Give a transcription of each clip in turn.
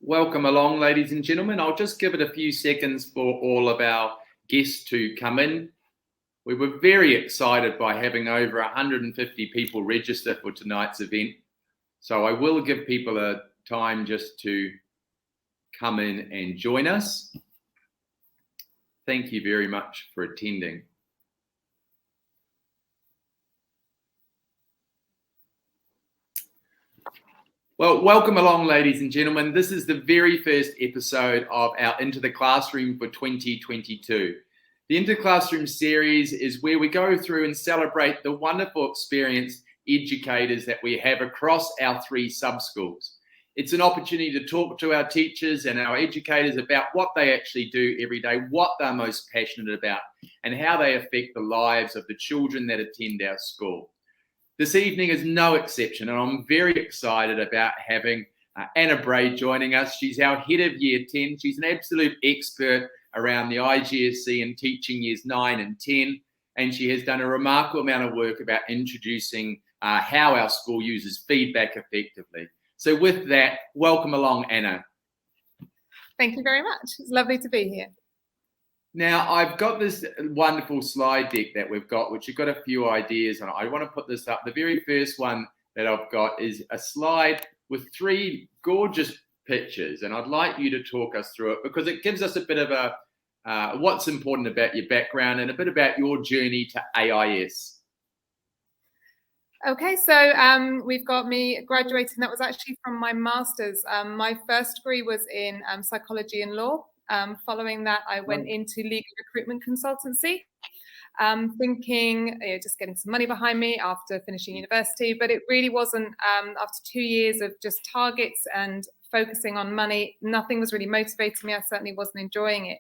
Welcome along, ladies and gentlemen. I'll just give it a few seconds for all of our guests to come in. We were very excited by having over 150 people register for tonight's event. So I will give people a time just to come in and join us. Thank you very much for attending. Well, welcome along, ladies and gentlemen. This is the very first episode of our Into the Classroom for 2022. The Into the Classroom series is where we go through and celebrate the wonderful experienced educators that we have across our 3 sub-schools. It's an opportunity to talk to our teachers and our educators about what they actually do every day, what they're most passionate about, and how they affect the lives of the children that attend our school. This evening is no exception, and I'm very excited about having Anna Bray joining us. She's our head of Year 10. She's an absolute expert around the IGCSE and teaching years 9 and 10, and she has done a remarkable amount of work about introducing how our school uses feedback effectively. So with that, welcome along, Anna. Thank you very much. It's lovely to be here. Now, I've got this wonderful slide deck that we've got, which you've got a few ideas on. I want to put this up. The very first one that I've got is a slide with 3 gorgeous pictures, and I'd like you to talk us through it because it gives us a bit of a what's important about your background and a bit about your journey to AIS. Okay, so we've got me graduating. That was actually from my master's. My first degree was in psychology and law. Following that, I went into legal recruitment consultancy, thinking, just getting some money behind me after finishing university. But it really wasn't, after 2 years of just targets and focusing on money, nothing was really motivating me. I certainly wasn't enjoying it.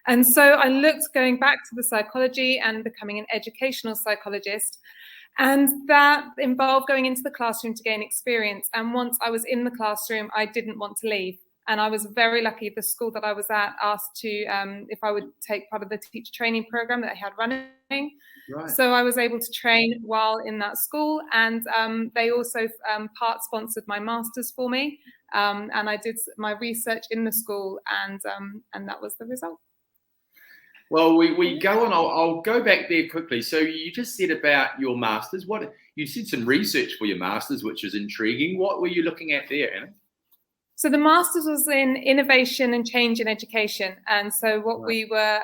And so I looked going back to the psychology and becoming an educational psychologist. And that involved going into the classroom to gain experience. And once I was in the classroom, I didn't want to leave. And I was very lucky. The school that I was at asked to if I would take part of the teacher training program that they had running. Right. So I was able to train while in that school, and they also part sponsored my master's for me. And I did my research in the school, and that was the result. Well, we go on. I'll go back there quickly. So you just said about your master's. What you did some research for your master's, which is intriguing. What were you looking at there, Anna? So the master's was in innovation and change in education. And so what we were,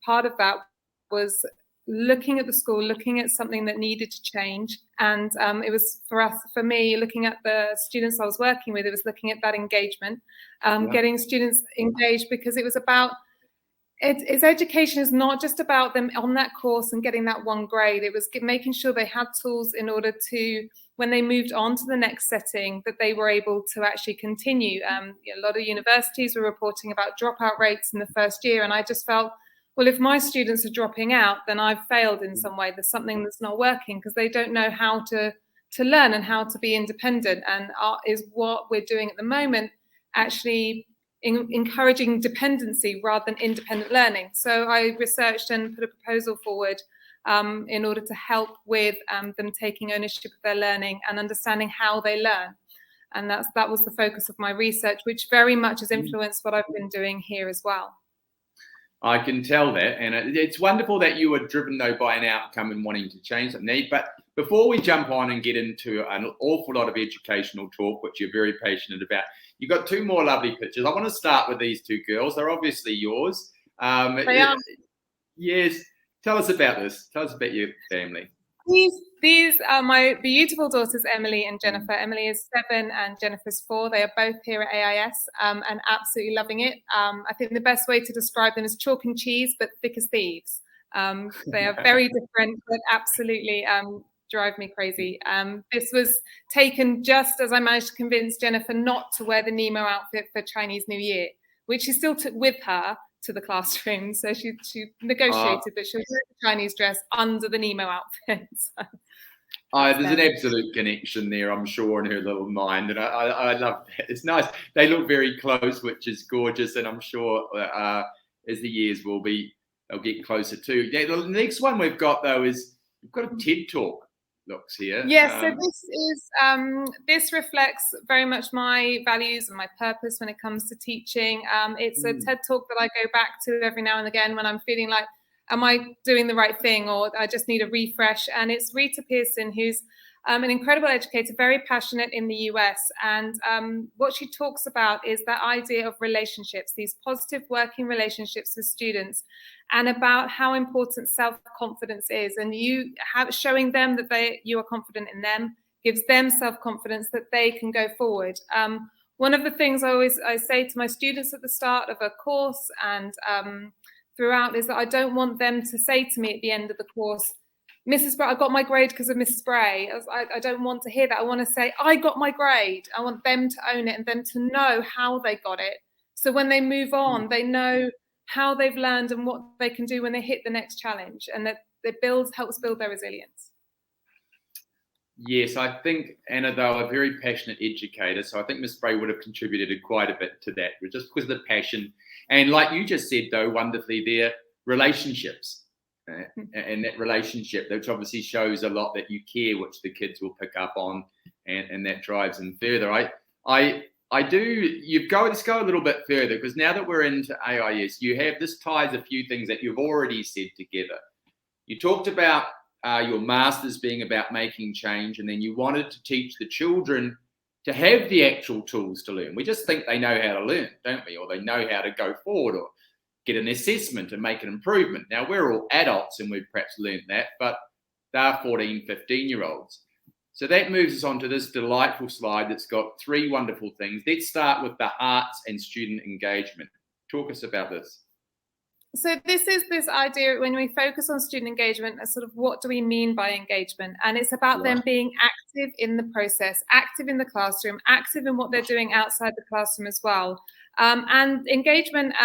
part of that was looking at the school, looking at something that needed to change. And it was for me, looking at the students I was working with, it was looking at that engagement, getting students engaged, because it was about, it's education is not just about them on that course and getting that one grade. It was making sure they had tools in order to, when they moved on to the next setting, that they were able to actually continue. A lot of universities were reporting about dropout rates in the first year. And I just felt, well, if my students are dropping out, then I've failed in some way. There's something that's not working because they don't know how to learn and how to be independent. And art is what we're doing at the moment, actually encouraging dependency rather than independent learning. So I researched and put a proposal forward in order to help with them taking ownership of their learning and understanding how they learn. And that was the focus of my research, which very much has influenced what I've been doing here as well. I can tell that. And it's wonderful that you were driven, though, by an outcome and wanting to change something. But before we jump on and get into an awful lot of educational talk, which you're very passionate about, you've got 2 more lovely pictures. I want to start with these 2 girls. They're obviously yours. They are. Yes. Tell us about this. Tell us about your family. These are my beautiful daughters, Emily and Jennifer. Emily is 7 and Jennifer's 4. They are both here at AIS and absolutely loving it. I think the best way to describe them is chalk and cheese, but thick as thieves. They are very different, but absolutely drive me crazy. This was taken just as I managed to convince Jennifer not to wear the Nemo outfit for Chinese New Year, which she still took with her to the classroom. So she negotiated that she would wear the Chinese dress under the Nemo outfit. So, there's an absolute connection there, I'm sure, in her little mind. And I love that. It's nice. They look very close, which is gorgeous. And I'm sure as the years they'll get closer too. Yeah, the next one we've got, though, is we've got a TED Talk. looks here. Yes, so this reflects very much my values and my purpose when it comes to teaching. It's a TED Talk that I go back to every now and again when I'm feeling like, am I doing the right thing, or I just need a refresh? And it's Rita Pearson, who's an incredible educator, very passionate in the US. And what she talks about is that idea of relationships, these positive working relationships with students, and about how important self-confidence is. And showing them that you are confident in them gives them self-confidence that they can go forward. One of the things I say to my students at the start of a course and throughout is that I don't want them to say to me at the end of the course, Mrs. Bray, I got my grade because of Mrs. Bray. I don't want to hear that. I want to say, I got my grade. I want them to own it and them to know how they got it. So when they move on, they know how they've learned and what they can do when they hit the next challenge, and that it helps build their resilience. Yes, I think Anna, though, a very passionate educator, so I think Miss Bray would have contributed quite a bit to that, just because of the passion. And like you just said, though, wonderfully, their relationships. And that relationship, which obviously shows a lot that you care, which the kids will pick up on, and that drives them further. Let's go a little bit further, because now that we're into AIS, this ties a few things that you've already said together. You talked about your master's being about making change, and then you wanted to teach the children to have the actual tools to learn. We just think they know how to learn, don't we? Or they know how to go forward, or get an assessment and make an improvement. Now, we're all adults and we've perhaps learned that, but they're 14, 15-year-olds. So that moves us on to this delightful slide that's got three wonderful things. Let's start with the hearts and student engagement. Talk us about this. So this is this idea, when we focus on student engagement, sort of what do we mean by engagement? And it's about them being active in the process, active in the classroom, active in what they're doing outside the classroom as well. And engagement,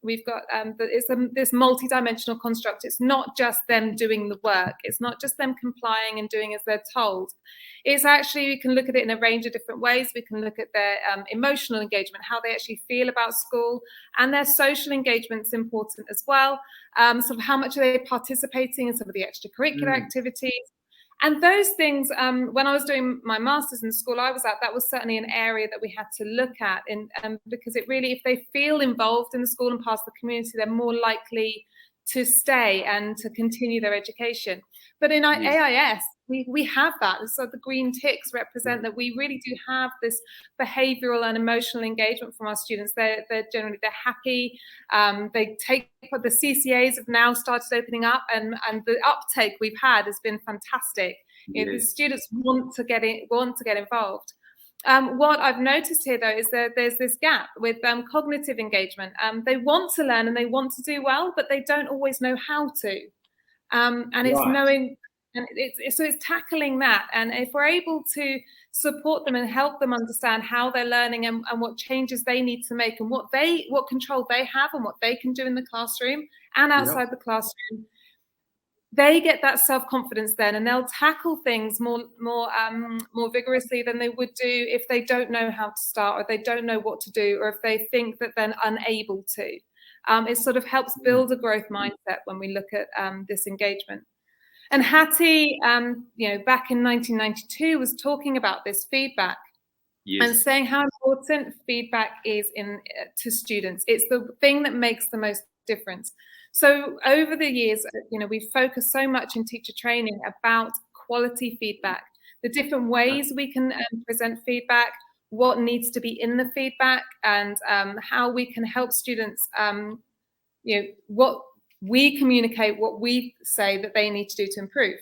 we've got this multi-dimensional construct. It's not just them doing the work. It's not just them complying and doing as they're told. It's actually, we can look at it in a range of different ways. We can look at their emotional engagement, how they actually feel about school, and their social engagement's important as well. Sort of how much are they participating in some of the extracurricular activities. And those things, when I was doing my master's in the school I was at, that was certainly an area that we had to look at, because it really, if they feel involved in the school and part of the community, they're more likely to stay and to continue their education. But in our AIS, we have that. So the green ticks represent that we really do have this behavioural and emotional engagement from our students. They're generally happy. They take the CCAs have now started opening up, and the uptake we've had has been fantastic. You know, the students want to get involved. What I've noticed here, though, is that there's this gap with cognitive engagement. They want to learn and they want to do well, but they don't always know how to. And it's knowing, and it's tackling that. And if we're able to support them and help them understand how they're learning and what changes they need to make, and what control they have and what they can do in the classroom and outside the classroom, they get that self-confidence then, and they'll tackle things more vigorously than they would do if they don't know how to start, or they don't know what to do, or if they think that they're unable to. It sort of helps build a growth mindset when we look at this engagement. And Hattie, back in 1992, was talking about this feedback and saying how important feedback is to students. It's the thing that makes the most difference. So over the years, we've focused so much in teacher training about quality feedback, the different ways we can present feedback, what needs to be in the feedback, and how we can help students, what we communicate, what we say that they need to do to improve.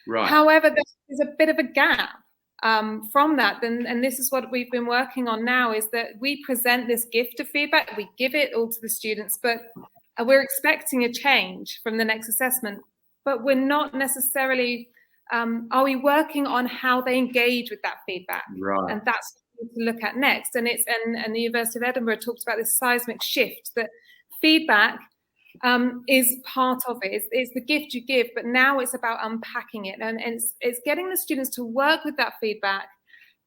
Right. However, there's a bit of a gap from that. And this is what we've been working on now, is that we present this gift of feedback, we give it all to the students, but we're expecting a change from the next assessment, but we're not necessarily, are we working on how they engage with that feedback? Right. And that's what we need to look at next. And and the University of Edinburgh talks about this seismic shift, that feedback is part of it. It's the gift you give, but now it's about unpacking it. And it's getting the students to work with that feedback,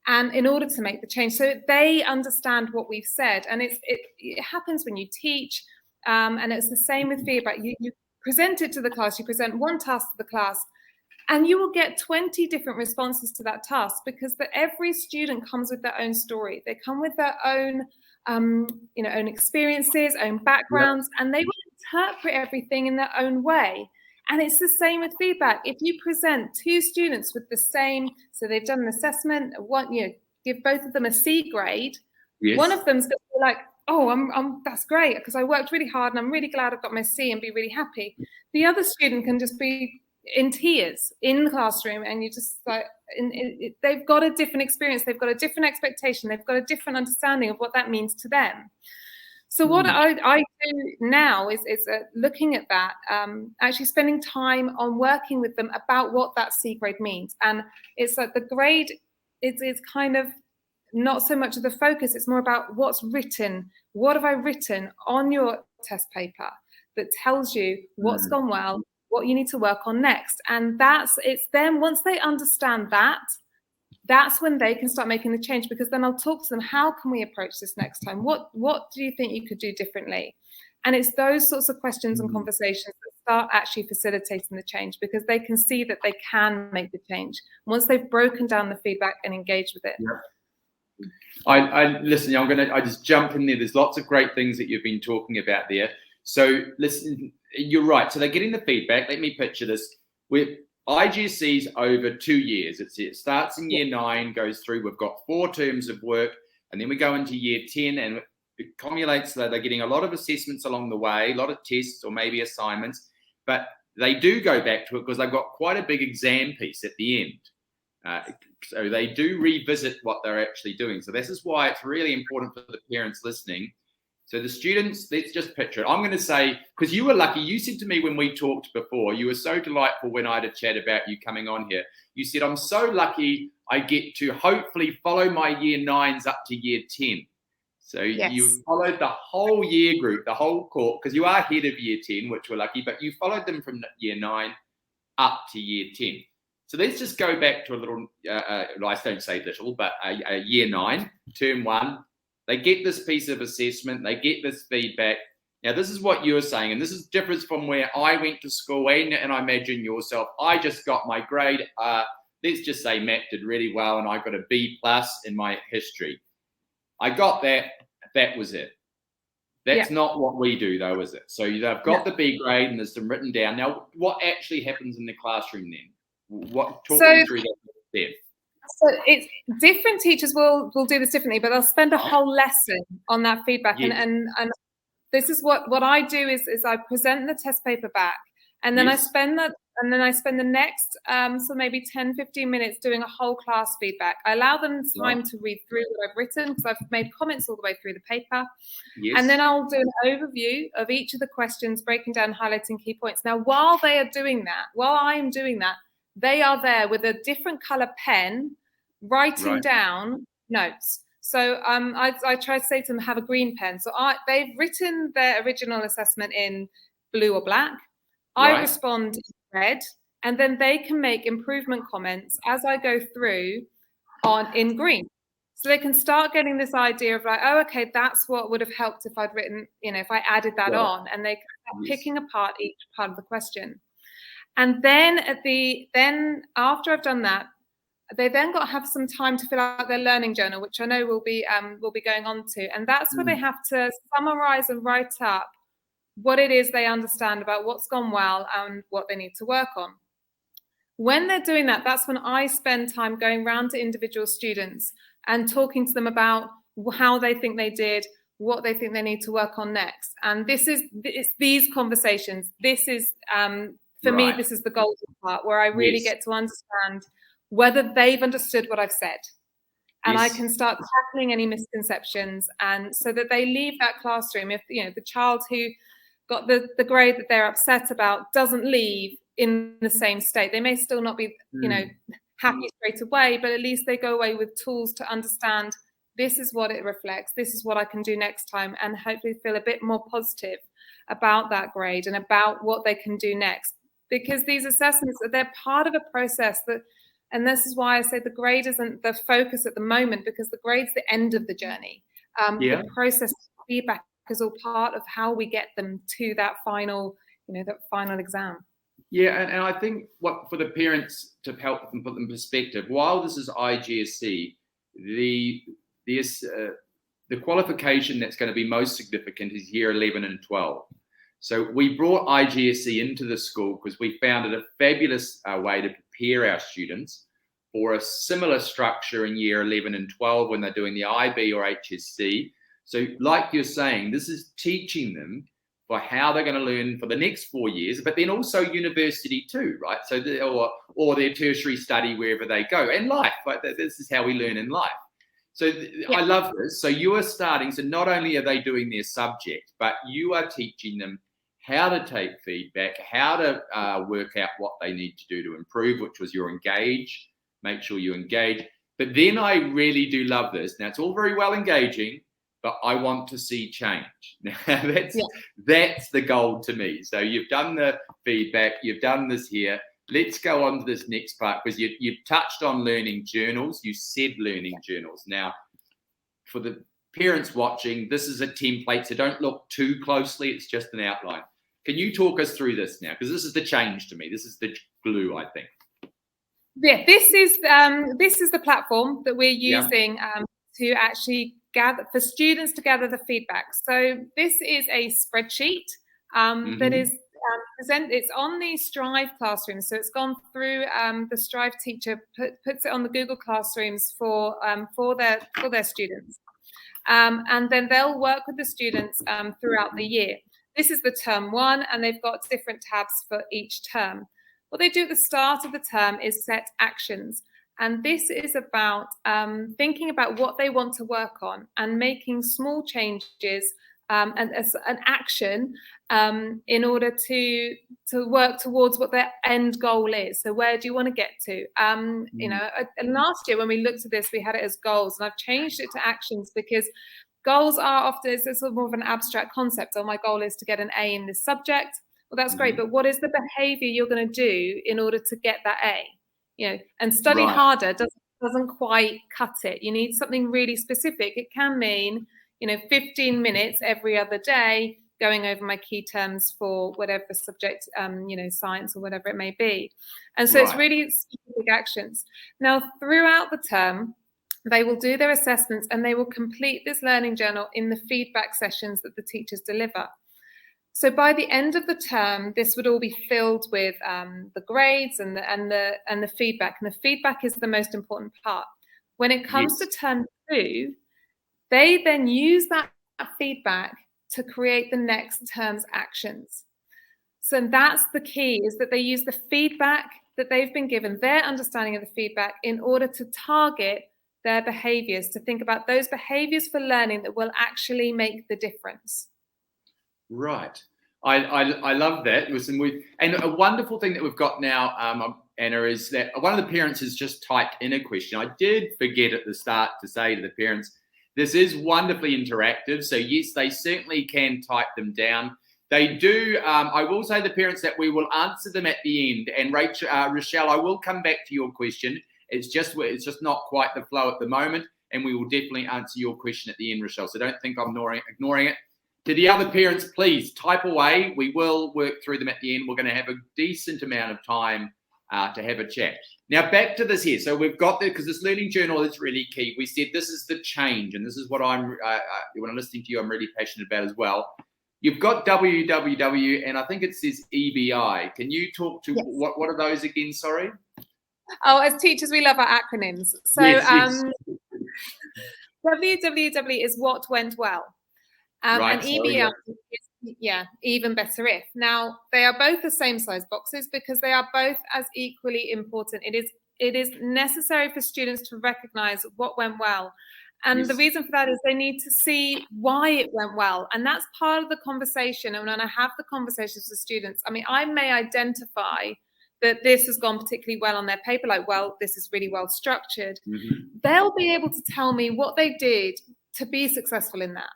and in order to make the change, so they understand what we've said. And it happens when you teach, and it's the same with feedback. You present it to the class, you present one task to the class, And you will get 20 different responses to that task, because every student comes with their own story. They come with their own, own experiences, own backgrounds, and they will interpret everything in their own way. And it's the same with feedback. If you present two students with the same, so they've done an assessment, give both of them a C grade, one of them's going to be like, oh, that's great, because I worked really hard and I'm really glad I've got my C, and be really happy. The other student can just be in tears in the classroom, and you just like, they've got a different experience, they've got a different expectation, they've got a different understanding of what that means to them. So what I do now is looking at that, actually spending time on working with them about what that C grade means. And it's like the grade, it's kind of not so much of the focus, it's more about what's written. What have I written on your test paper that tells you what's gone well, what you need to work on next? And it's then once they understand that, that's when they can start making the change, because then I'll talk to them, how can we approach this next time? What do you think you could do differently? And it's those sorts of questions and conversations that start actually facilitating the change, because they can see that they can make the change once they've broken down the feedback and engaged with it. Listen, I just jump in there. There's lots of great things that you've been talking about there. So listen, you're right. So they're getting the feedback. Let me picture this. IGCSE's over 2 years. It starts in year 9, goes through. We've got 4 terms of work, and then we go into year 10, and it accumulates. So they're getting a lot of assessments along the way, a lot of tests or maybe assignments, but they do go back to it because they've got quite a big exam piece at the end. So they do revisit what they're actually doing. So this is why it's really important for the parents listening. So the students, let's just picture it. I'm going to say, because you were lucky, you said to me when we talked before, you were so delightful when I had a chat about you coming on here. You said, I'm so lucky I get to hopefully follow my year 9s up to year 10. So you followed the whole year group, the whole court, because you are head of year 10, which we're lucky, but you followed them from year 9 up to year 10. So let's just go back to a little, I don't say little, but a year 9, term 1. They get this piece of assessment. They get this feedback. Now, this is what you're saying, and this is different from where I went to school, and I imagine yourself. I just got my grade. Let's just say Matt did really well, and I got a B+ in my history. I got that. That was it. That's not what we do, though, is it? So they've got the B grade, and there's some written down. Now, what actually happens in the classroom then? Talk me through that step. So it's different teachers will do this differently, but they'll spend a whole lesson on that feedback. And this is what I do is I present the test paper back, and then I spend the next so maybe 10-15 minutes doing a whole class feedback. I allow them time to read through what I've written, because I've made comments all the way through the paper. And then I'll do an overview of each of the questions, breaking down, highlighting key points. Now, while I am doing that, they are there with a different color pen, writing down notes. So I try to say to them, have a green pen. So they've written their original assessment in blue or black. I respond in red, and then they can make improvement comments as I go through in green. So they can start getting this idea of like, oh, okay, that's what would have helped if I'd written, if I added that on, and they can start picking apart each part of the question. And then after I've done that, they then got to have some time to fill out their learning journal, which I know we'll be going on to. And that's where they have to summarize and write up what it is they understand about what's gone well and what they need to work on. When they're doing that, that's when I spend time going around to individual students and talking to them about how they think they did, what they think they need to work on next. And it's these conversations. This is, for me, this is the golden part where I really get to understand whether they've understood what I've said. And I can start tackling any misconceptions, and so that they leave that classroom. If the child who got the grade that they're upset about doesn't leave in the same state, they may still not be happy straight away, but at least they go away with tools to understand this is what it reflects, this is what I can do next time, and hopefully feel a bit more positive about that grade and about what they can do next. Because these assessments, they're part of a process and this is why I say the grade isn't the focus at the moment, because the grade's the end of the journey. The process feedback is all part of how we get them to that final exam. Yeah, and I think what for the parents to help them put them in perspective, while this is IGSC, the the qualification that's going to be most significant is year 11 and 12. So we brought IGSC into the school because we found it a fabulous way to prepare our students for a similar structure in year 11 and 12 when they're doing the IB or HSC. So like you're saying, this is teaching them for how they're going to learn for the next 4 years, but then also university too, right? So or their tertiary study wherever they go, and life. Right? This is how we learn in life. So yeah. I love this. So you are starting, so not only are they doing their subject, but you are teaching them how to take feedback, how to work out what they need to do to improve, which was your engage, make sure you engage. But then I really do love this. Now, it's all very well engaging, but I want to see change. Now, that's the goal to me. So you've done the feedback, you've done this here. Let's go on to this next part, because you've touched on learning journals. You said learning journals. Now, for the parents watching, this is a template, so don't look too closely. It's just an outline. Can you talk us through this now? Because this is the change to me. This is the glue, I think. Yeah, this is the platform that we're using to actually gather for students to gather the feedback. So this is a spreadsheet that is it's on the Strive classroom. So it's gone through the Strive teacher puts it on the Google Classrooms for their students, and then they'll work with the students throughout the year. This is the term 1, and they've got different tabs for each term. What they do at the start of the term is set actions. And this is about thinking about what they want to work on and making small changes and as an action in order to work towards what their end goal is. So where do you want to get to? You know, and last year when we looked at this, we had it as goals, and I've changed it to actions because goals are often it's sort of more of an abstract concept. Oh, my goal is to get an A in this subject. Well, that's great, but what is the behavior you're going to do in order to get that A? You know, and study harder doesn't quite cut it. You need something really specific. It can mean, you know, 15 minutes every other day going over my key terms for whatever subject, you know, science or whatever it may be. And so it's really specific actions. Now, throughout the term, they will do their assessments and they will complete this learning journal in the feedback sessions that the teachers deliver. So by the end of the term, this would all be filled with the grades and the feedback. And the feedback is the most important part. When it comes to term 2, they then use that feedback to create the next term's actions. So that's the key, is that they use the feedback that they've been given, their understanding of the feedback, in order to target their behaviors, to think about those behaviors for learning that will actually make the difference. Right. I love that. Listen, and a wonderful thing that we've got now, Anna, is that one of the parents has just typed in a question. I did forget at the start to say to the parents, this is wonderfully interactive. So yes, they certainly can type them down. They do. I will say to the parents that we will answer them at the end. And Rochelle, I will come back to your question. It's just not quite the flow at the moment, and we will definitely answer your question at the end, Rochelle. So don't think I'm ignoring it. To the other parents, please type away. We will work through them at the end. We're going to have a decent amount of time to have a chat. Now, back to this here. So we've got because this learning journal is really key. We said this is the change, and this is what when I'm listening to you, I'm really passionate about as well. You've got www, and I think it says EBI. Can you talk to what are those again? Sorry. Oh, as teachers, we love our acronyms. So WWW is what went well. And EBI is, even better if. Now, they are both the same size boxes because they are both as equally important. It is necessary for students to recognize what went well. And the reason for that is they need to see why it went well. And that's part of the conversation. And when I have the conversations with students, I mean, I may identify that this has gone particularly well on their paper, like, well, this is really well structured. They'll be able to tell me what they did to be successful in that.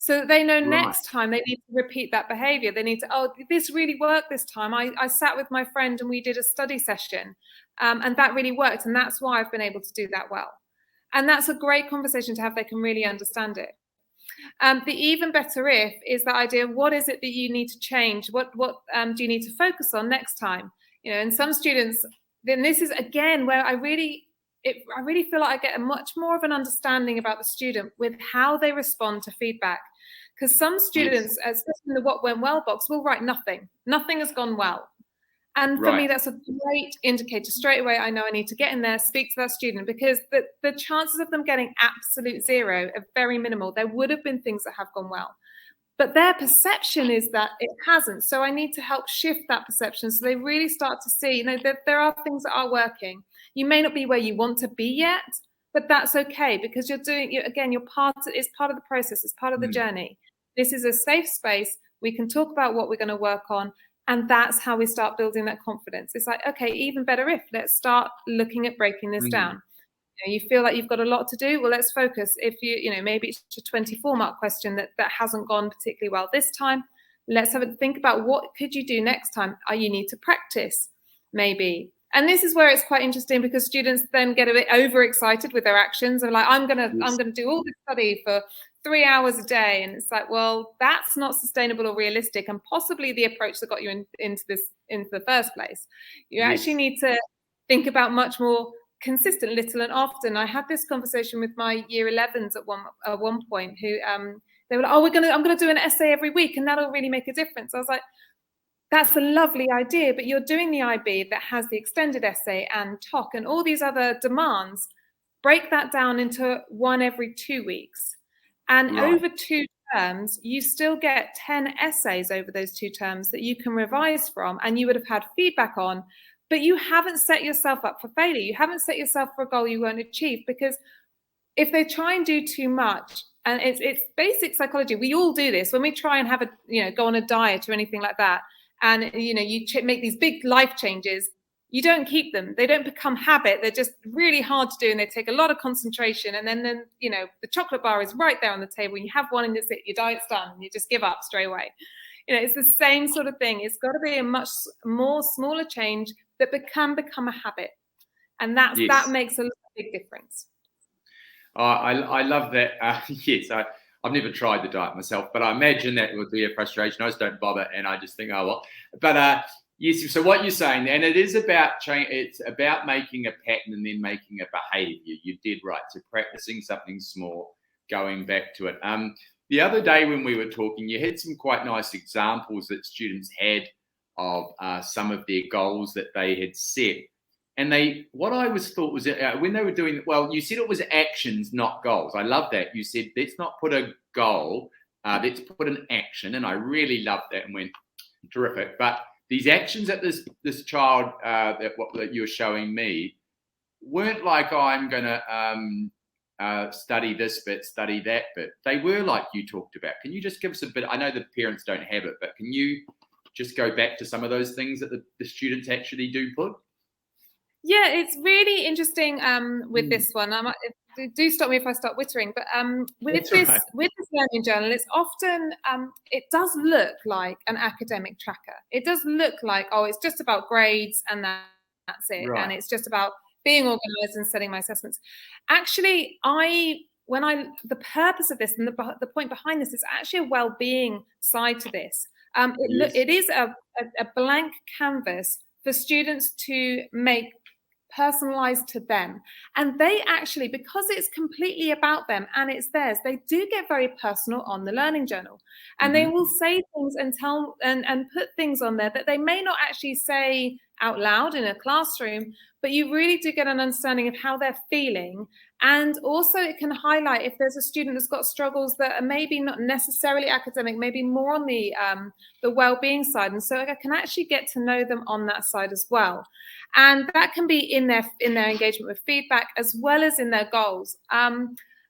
So they know next time they need to repeat that behavior. They need to, oh, this really worked this time. I sat with my friend and we did a study session and that really worked. And that's why I've been able to do that well. And that's a great conversation to have. They can really understand it. The even better if is the idea, what is it that you need to change? What do you need to focus on next time? You know, and some students, then this is again where I really feel like I get a much more of an understanding about the student with how they respond to feedback. Because some students, especially in the what went well box, will write nothing. Nothing has gone well. And for me, that's a great indicator. Straight away, I know I need to get in there, speak to that student, because the chances of them getting absolute zero are very minimal. There would have been things that have gone well, but their perception is that it hasn't. So I need to help shift that perception so they really start to see, you know, that there are things that are working. You may not be where you want to be yet, but that's okay, because you're doing, you're part of, it's part of the process. It's part of the journey. This is a safe space. We can talk about what we're going to work on. And that's how we start building that confidence. It's like, okay, even better if, let's start looking at breaking this down. You know, you feel like you've got a lot to do. Well, let's focus. If you know, maybe it's a 24-mark question that hasn't gone particularly well this time. Let's have a think about what could you do next time. You need to practice, maybe. And this is where it's quite interesting, because students then get a bit overexcited with their actions and like, I'm gonna do all this study for 3 hours a day, and it's like, well, that's not sustainable or realistic, and possibly the approach that got you into the first place. You actually need to think about much more consistent, little and often. I had this conversation with my year 11s at one point, who they were like, oh, I'm gonna do an essay every week, and that'll really make a difference. I was like, that's a lovely idea, but you're doing the IB that has the extended essay and TOC and all these other demands. Break that down into one every 2 weeks. And over 2 terms, you still get 10 essays over those 2 terms that you can revise from, and you would have had feedback on, but you haven't set yourself up for failure. You haven't set yourself for a goal you won't achieve, because if they try and do too much, and it's basic psychology, we all do this when we try and have go on a diet or anything like that. And, you make these big life changes, you don't keep them. They don't become habit. They're just really hard to do, and they take a lot of concentration. And then the chocolate bar is right there on the table. You have one and that's it. Your diet's done. And you just give up straight away. It's the same sort of thing. It's got to be a much more smaller change that can become a habit. And that makes a big difference. I love that. Yes, I've never tried the diet myself, but I imagine that would be a frustration. I just don't bother, and I just think, oh well. But yes, so what you're saying, and it is about change. It's about making a pattern and then making a behaviour. You did right. So practicing something small, going back to it. The other day when we were talking, you had some quite nice examples that students had of some of their goals that they had set. And what I always thought was when they were doing, well, you said it was actions, not goals. I love that. You said, let's not put a goal, let's put an action. And I really loved that and went, terrific. But these actions that this child that you were showing me weren't like, oh, I'm going to study this bit, study that bit. They were like you talked about. Can you just give us a bit? I know the parents don't have it, but can you just go back to some of those things that the students actually do put? Yeah, it's really interesting with this one. Do stop me if I start wittering, but with this learning journal, it's often it does look like an academic tracker. It does look like, oh, it's just about grades and that's it, and it's just about being organized and setting my assessments. Actually, the purpose of this and the point behind this is actually a well-being side to this. It is a blank canvas for students to make personalized to them, and they actually, because it's completely about them and it's theirs, they do get very personal on the learning journal, and they will say things and tell and put things on there that they may not actually say out loud in a classroom, but you really do get an understanding of how they're feeling. And also it can highlight if there's a student that's got struggles that are maybe not necessarily academic, maybe more on the well-being side, and so I can actually get to know them on that side as well. And that can be in their engagement with feedback as well as in their goals.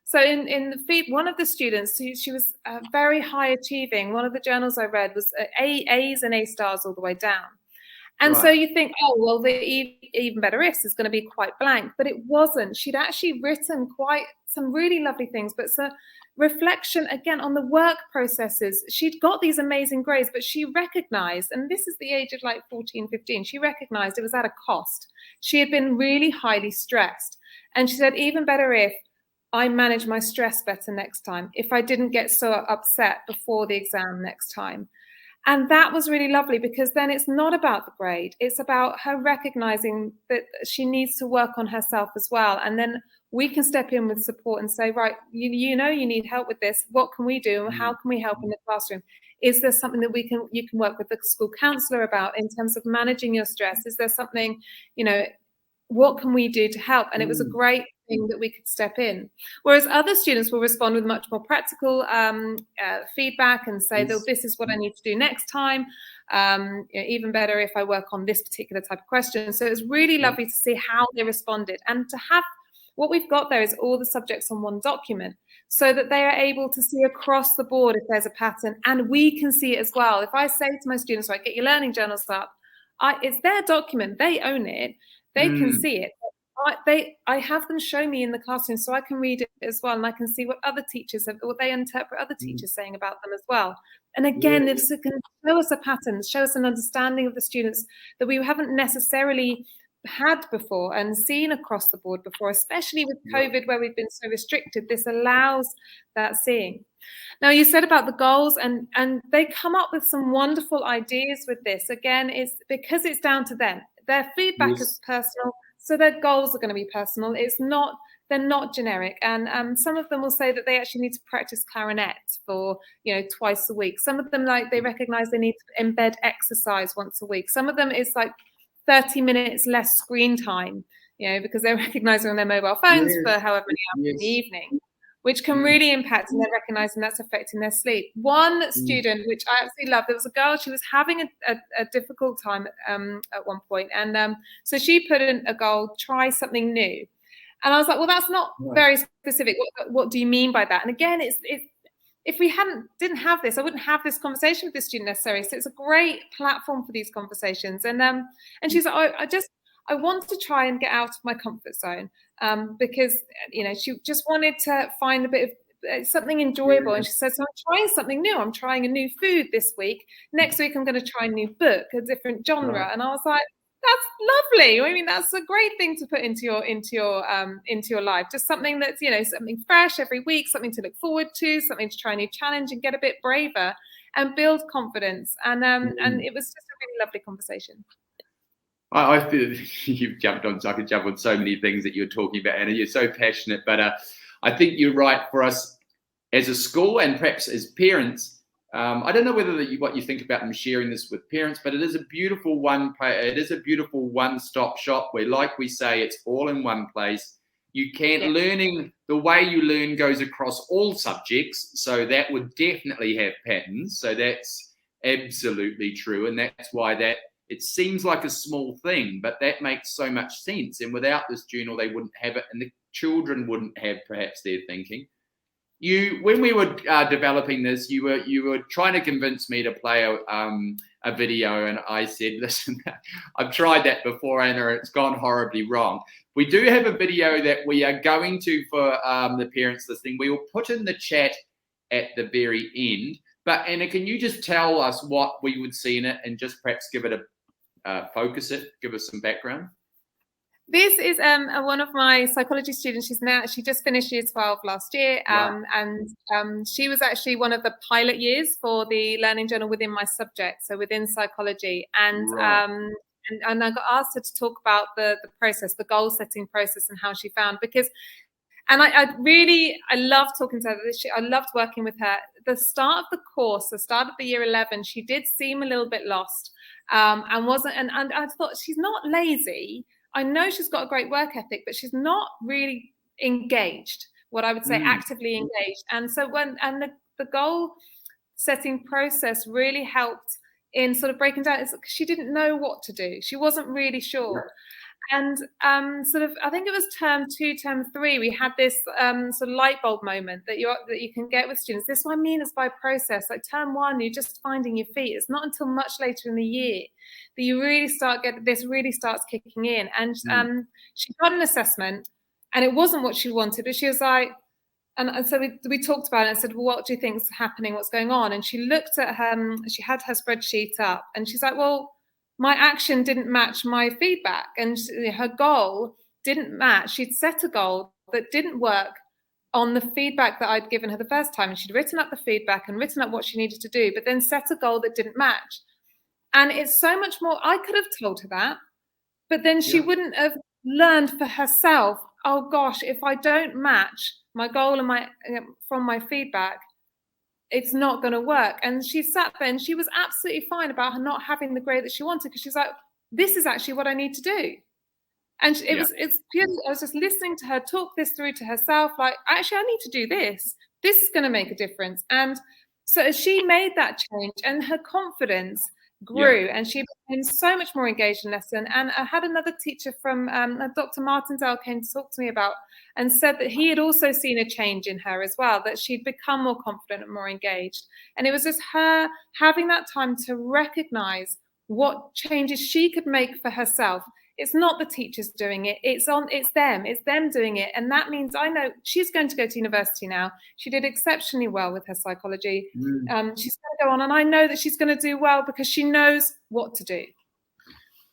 So in the one of the students, she was very high achieving. One of the journals I read was A's and A stars all the way down. And so you think, oh, well, the even better ifs is going to be quite blank, but it wasn't. She'd actually written quite some really lovely things, but so reflection again on the work processes. She'd got these amazing grades, but she recognized, and this is the age of like 14, 15, she recognized it was at a cost. She had been really highly stressed. And she said, even better if I manage my stress better next time, if I didn't get so upset before the exam next time. And that was really lovely, because then it's not about the grade. It's about her recognizing that she needs to work on herself as well. And then we can step in with support and say, right, you know, you need help with this. What can we do? How can we help in the classroom? Is there something that you can work with the school counselor about in terms of managing your stress? Is there something, you know, what can we do to help? And it was a great thing that we could step in. Whereas other students will respond with much more practical feedback and say, this is what I need to do next time. Even better if I work on this particular type of question. So it was really lovely to see how they responded, and to have what we've got there is all the subjects on one document, so that they are able to see across the board if there's a pattern, and we can see it as well. If I say to my students, right, get your learning journals up, it's their document, they own it. They can see it. I have them show me in the classroom, so I can read it as well, and I can see what other teachers have, what they interpret other teachers saying about them as well. And again, this can show us a pattern, show us an understanding of the students that we haven't necessarily had before and seen across the board before, especially with COVID, where we've been so restricted. This allows that seeing. Now, you said about the goals, and they come up with some wonderful ideas with this. Again, it's because it's down to them. Their feedback is personal, so their goals are going to be personal. They're not generic. And some of them will say that they actually need to practice clarinet for, twice a week. Some of them, they recognize they need to embed exercise once a week. Some of them it's 30 minutes less screen time, because they're recognizing on their mobile phones for however many hours in the evening, which can really impact, and they're recognizing that's affecting their sleep. One student, which I absolutely loved, there was a girl, she was having a difficult time at one point. And so she put in a goal, try something new. And I was like, well, that's not very specific. What do you mean by that? And again, it's if we didn't have this, I wouldn't have this conversation with the student necessarily. So it's a great platform for these conversations. And she's like, I want to try and get out of my comfort zone, because she just wanted to find a bit of something enjoyable. And she said, so I'm trying something new. I'm trying a new food this week. Next week I'm going to try a new book, a different genre. And I was like, that's lovely. I mean, that's a great thing to put into your life. Just something that's something fresh every week, something to look forward to, something to try a new challenge and get a bit braver and build confidence. And it was just a really lovely conversation. I feel you've jumped on, so I could jump on so many things that you're talking about, Anna. You're so passionate, but I think you're right. For us as a school and perhaps as parents, I don't know whether what you think about them sharing this with parents, but it is a beautiful one-stop shop where, like we say, it's all in one place. You can learning, the way you learn goes across all subjects, so that would definitely have patterns. So that's absolutely true, and that's why that it seems like a small thing, but that makes so much sense. And without this journal, they wouldn't have it, and the children wouldn't have perhaps their thinking. When we were developing this, you were trying to convince me to play a video, and I said, listen, I've tried that before, Anna, it's gone horribly wrong. We do have a video that we are going to, for the parents listening, we will put in the chat at the very end. But Anna, can you just tell us what we would see in it, and just perhaps give it focus it, give us some background? This is one of my psychology students. She just finished year 12 last year, and she was actually one of the pilot years for the learning journal within my subject, so within psychology. And I got asked her to talk about the process, the goal setting process, and how she found, and I loved talking to her. I loved working with her. The start of the course, the start of the year 11, she did seem a little bit lost, and I thought, she's not lazy. I know she's got a great work ethic, but she's not really engaged, what I would say actively engaged. And so the goal setting process really helped in sort of breaking down. She didn't know what to do. She wasn't really sure. And I think it was term 2, term 3, we had this sort of light bulb moment that you can get with students. This is what I mean is by process. Like term 1, you're just finding your feet. It's not until much later in the year that you really really starts kicking in. And she got an assessment, and it wasn't what she wanted, but she was like, and so we talked about it and said, well, what do you think's happening? What's going on? And she looked at she had her spreadsheet up, and she's like, well, my action didn't match my feedback, and her goal didn't match. She'd set a goal that didn't work on the feedback that I'd given her the first time, and she'd written up the feedback and written up what she needed to do, but then set a goal that didn't match. And it's so much more, I could have told her that, but then she wouldn't have learned for herself, oh gosh, if I don't match my goal and from my feedback, it's not going to work. And she sat there and she was absolutely fine about her not having the grade that she wanted, because she's like, this is actually what I need to do. And it's purely, I was just listening to her talk this through to herself, like, actually, I need to do this. This is going to make a difference. And so as she made that change, and her confidence grew, and she became so much more engaged in lesson. And I had another teacher from Dr. Martindale came to talk to me about, and said that he had also seen a change in her as well, that she'd become more confident and more engaged. And it was just her having that time to recognize what changes she could make for herself. It's not the teachers doing it. It's them doing it. And that means, I know she's going to go to university now. She did exceptionally well with her psychology. She's going to go on, and I know that she's going to do well because she knows what to do.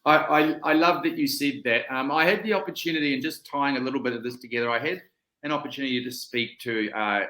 I love that you said that. I had the opportunity, and just tying a little bit of this together, I had an opportunity to speak to a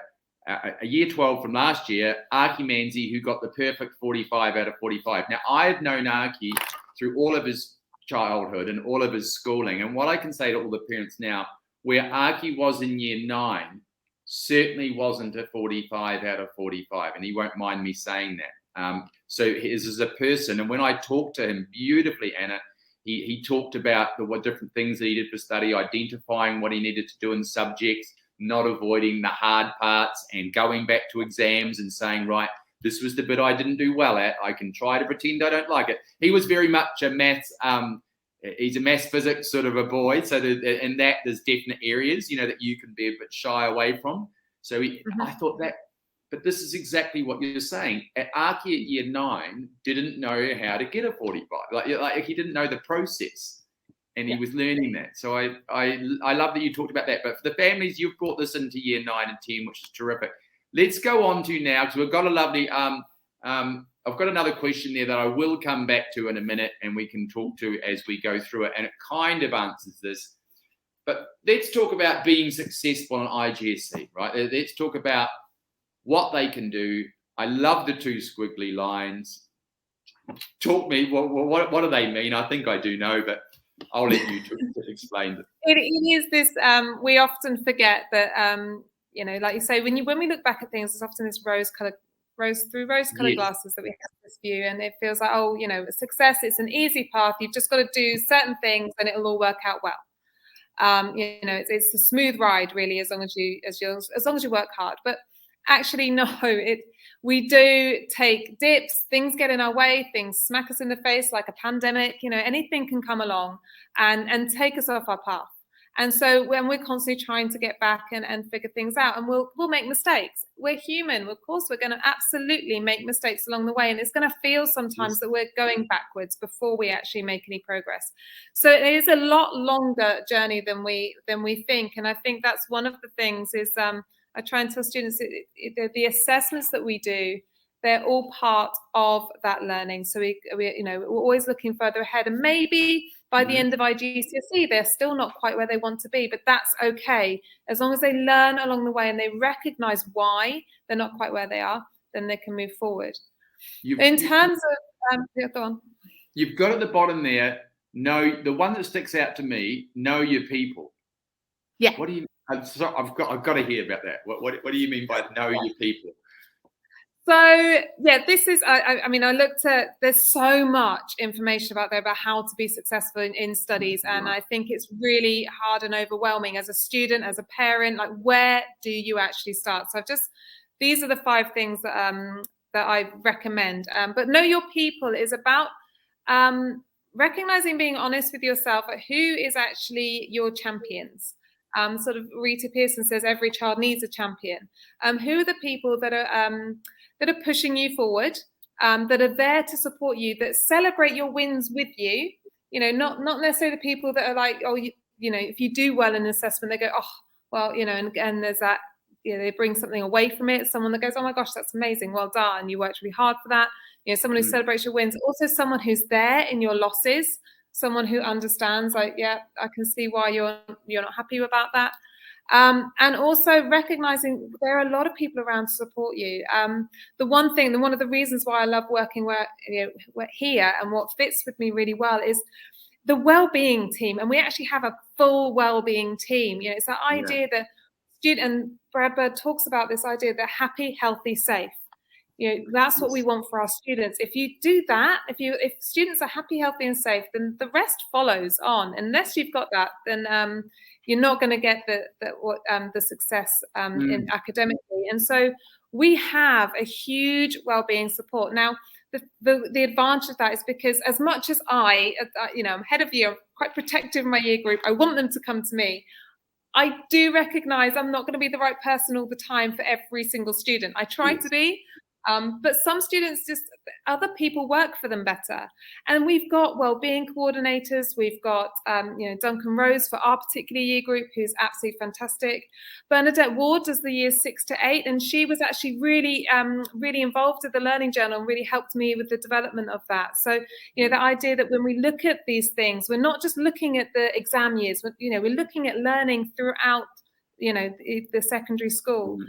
year 12 from last year, Akimanzi, who got the perfect 45 out of 45. Now, I had known Aki through all of his childhood and all of his schooling. And what I can say to all the parents now, where Aki was in year 9, certainly wasn't a 45 out of 45. And he won't mind me saying that. So his as a person, and when I talked to him beautifully, Anna, he talked about what different things that he did for study, identifying what he needed to do in subjects, not avoiding the hard parts, and going back to exams and saying, right, this was the bit I didn't do well at. I can try to pretend I don't like it. He was very much a maths, he's a maths physics sort of a boy. So in that, there's definite areas, that you can be a bit shy away from. So I thought that, but this is exactly what you're saying. Aki at year 9 didn't know how to get a 45. Like he didn't know the process, and he was learning that. So I love that you talked about that. But for the families, you've brought this into year 9 and 10, which is terrific. Let's go on to now, because we've got a lovely, I've got another question there that I will come back to in a minute, and we can talk to as we go through it. And it kind of answers this. But let's talk about being successful in IGCSE, right? Let's talk about what they can do. I love the 2 squiggly lines. Talk me, what do they mean? I think I do know, but I'll let you explain it. It is this, we often forget that, like you say, when we look back at things, there's often this rose-colored glasses that we have this view, and it feels like, success, it's an easy path. You've just got to do certain things and it'll all work out well. It's a smooth ride, really, as long as you work hard. But actually, no, we do take dips. Things get in our way. Things smack us in the face, like a pandemic. Anything can come along and take us off our path. And so when we're constantly trying to get back and figure things out, and we'll make mistakes. We're human. Of course, we're going to absolutely make mistakes along the way. And it's going to feel sometimes that we're going backwards before we actually make any progress. So it is a lot longer journey than we think. And I think that's one of the things is I try and tell students the assessments that we do, they're all part of that learning. So we're always looking further ahead, and maybe by the end of IGCSE, they're still not quite where they want to be, but that's okay. As long as they learn along the way and they recognize why they're not quite where they are, then they can move forward. In terms of, go on. You've got at the bottom there, the one that sticks out to me, know your people. Yeah. What do you? I've got to hear about that. What do you mean by know your people? So this is, I looked at, there's so much information out there about how to be successful in studies. And I think it's really hard and overwhelming as a student, as a parent, like where do you actually start? So these are the 5 things that I recommend. But know your people is about recognizing, being honest with yourself, who is actually your champions. Sort of Rita Pearson says every child needs a champion. Who are the people that are pushing you forward, that are there to support you, that celebrate your wins with you? Not necessarily the people that are like, if you do well in an assessment, they go, oh, well, and there's that, they bring something away from it. Someone that goes, oh my gosh, that's amazing, well done, you worked really hard for that. Someone who celebrates your wins. Also someone who's there in your losses. Someone who understands, like, yeah, I can see why you're not happy about that. And also recognizing there are a lot of people around to support you. One of the reasons why I love working here and what fits with me really well is the well-being team. And we actually have a full well-being team. It's that idea that and Bradford talks about this idea that happy, healthy, safe. That's what we want for our students. If you do that, if students are happy, healthy, and safe, then the rest follows on. Unless you've got that, then you're not going to get the success in academically. And so we have a huge well-being support. Now, the advantage of that is because as much as I'm head of year, I'm quite protective of my year group. I want them to come to me. I do recognize I'm not going to be the right person all the time for every single student. I try to be. But some students other people work for them better. And we've got well-being coordinators. We've got, Duncan Rose for our particular year group, who's absolutely fantastic. Bernadette Ward does the years 6 to 8. And she was actually really, really involved with the Learning Journal and really helped me with the development of that. So, the idea that when we look at these things, we're not just looking at the exam years, but, we're looking at learning throughout, the secondary school.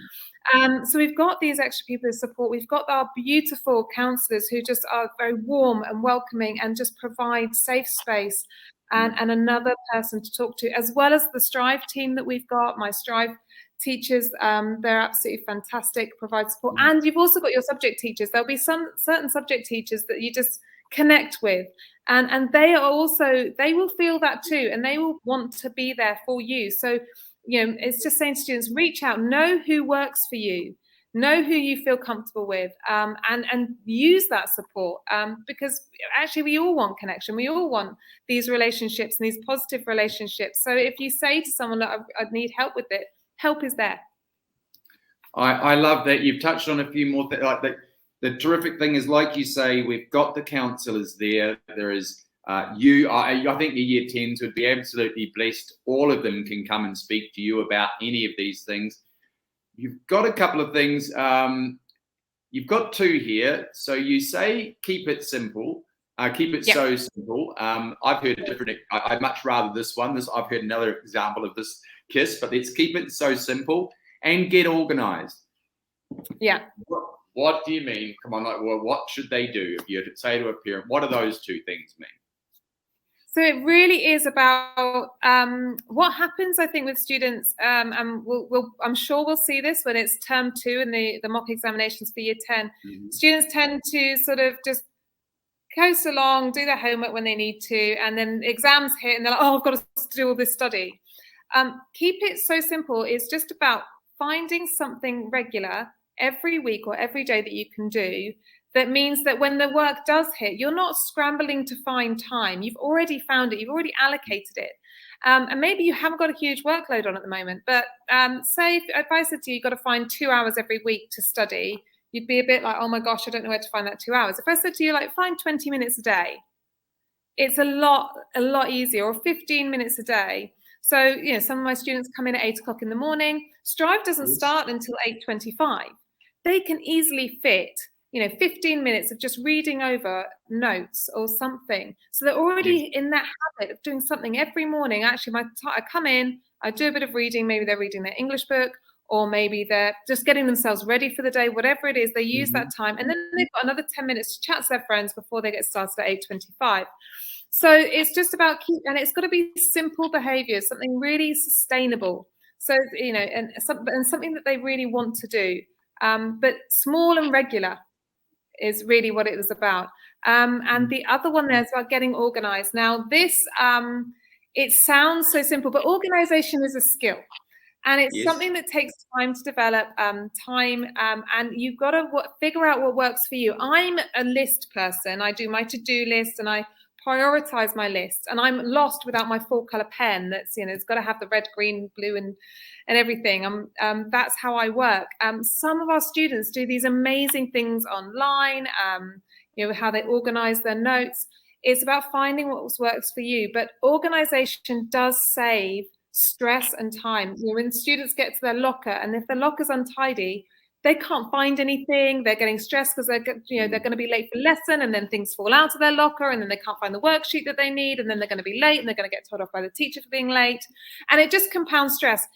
So we've got these extra people to support. We've got our beautiful counsellors who just are very warm and welcoming and just provide safe space and another person to talk to, as well as the Strive team that we've got. My Strive teachers, they're absolutely fantastic, provide support. And you've also got your subject teachers. There'll be some certain subject teachers that you just connect with. And they will feel that too, and they will want to be there for you. So it's just saying to students, reach out, know who works for you, know who you feel comfortable with, and use that support, because actually we all want connection. We all want these relationships and these positive relationships. So if you say to someone that I need help with it, help is there. I love that. You've touched on a few more things. Like the terrific thing is, like you say, we've got the counsellors there. There is I think the year 10s would be absolutely blessed. All of them can come and speak to you about any of these things. You've got a couple of things. You've got 2 here. So you say, keep it simple. Keep it so simple. I've heard a different, I'd much rather this one. I've heard another example of this KISS, but let's keep it so simple and get organised. Yeah. What do you mean? Come on, what should they do? If you had to say to a parent, what do those 2 things mean? So it really is about what happens, I think, with students, and I'm sure we'll see this when it's term 2 and the mock examinations for year 10. Mm-hmm. Students tend to sort of just coast along, do their homework when they need to, and then exams hit and they're like, oh, I've got to do all this study. Keep it so simple. It's just about finding something regular every week or every day that you can do. That means that when the work does hit, you're not scrambling to find time. You've already found it. You've already allocated it. And maybe you haven't got a huge workload on at the moment. But say if I said to you, you've got to find 2 hours every week to study, you'd be a bit like, oh my gosh, I don't know where to find that 2 hours. If I said to you, like, find 20 minutes a day, it's a lot easier, or 15 minutes a day. So, some of my students come in at 8 o'clock in the morning. Strive doesn't start until 8:25. They can easily fit 15 minutes of just reading over notes or something. So they're already in that habit of doing something every morning. Actually, I come in, I do a bit of reading. Maybe they're reading their English book, or maybe they're just getting themselves ready for the day. Whatever it is, they use that time. And then they've got another 10 minutes to chat to their friends before they get started at 8:25. So it's just about and it's got to be simple behavior, something really sustainable. So, and something that they really want to do, but small and regular is really what it was about. And the other one there is about getting organized. Now this, it sounds so simple, but organization is a skill. And it's something that takes time to develop, and you've got to figure out what works for you. I'm a list person. I do my to-do list and I prioritize my list, and I'm lost without my full color pen. That's, it's got to have the red, green, blue, and everything. That's how I work. Some of our students do these amazing things online, how they organize their notes. It's about finding what works for you, but organization does save stress and time. When students get to their locker, and if their locker's untidy, they can't find anything. They're getting stressed because they're going to be late for lesson, and then things fall out of their locker, and then they can't find the worksheet that they need, and then they're going to be late, and they're going to get told off by the teacher for being late, and it just compounds stress.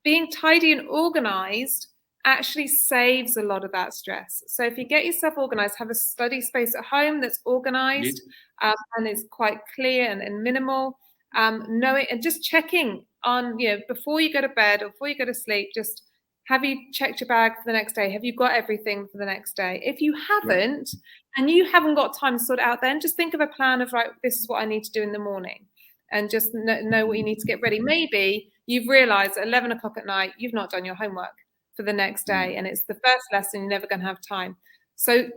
being tidy and organized actually saves a lot of that stress. So if you get yourself organized, have a study space at home that's organized, and is quite clear and minimal, know it, and just checking on, before you go to bed or before you go to sleep, just have you checked your bag for the next day? Have you got everything for the next day? If you haven't, and you haven't got time to sort it out, then just think of a plan of, right, this is what I need to do in the morning, and just know what you need to get ready. Maybe you've realized at 11 o'clock at night, you've not done your homework for the next day, and it's the first lesson, you're never going to have time. So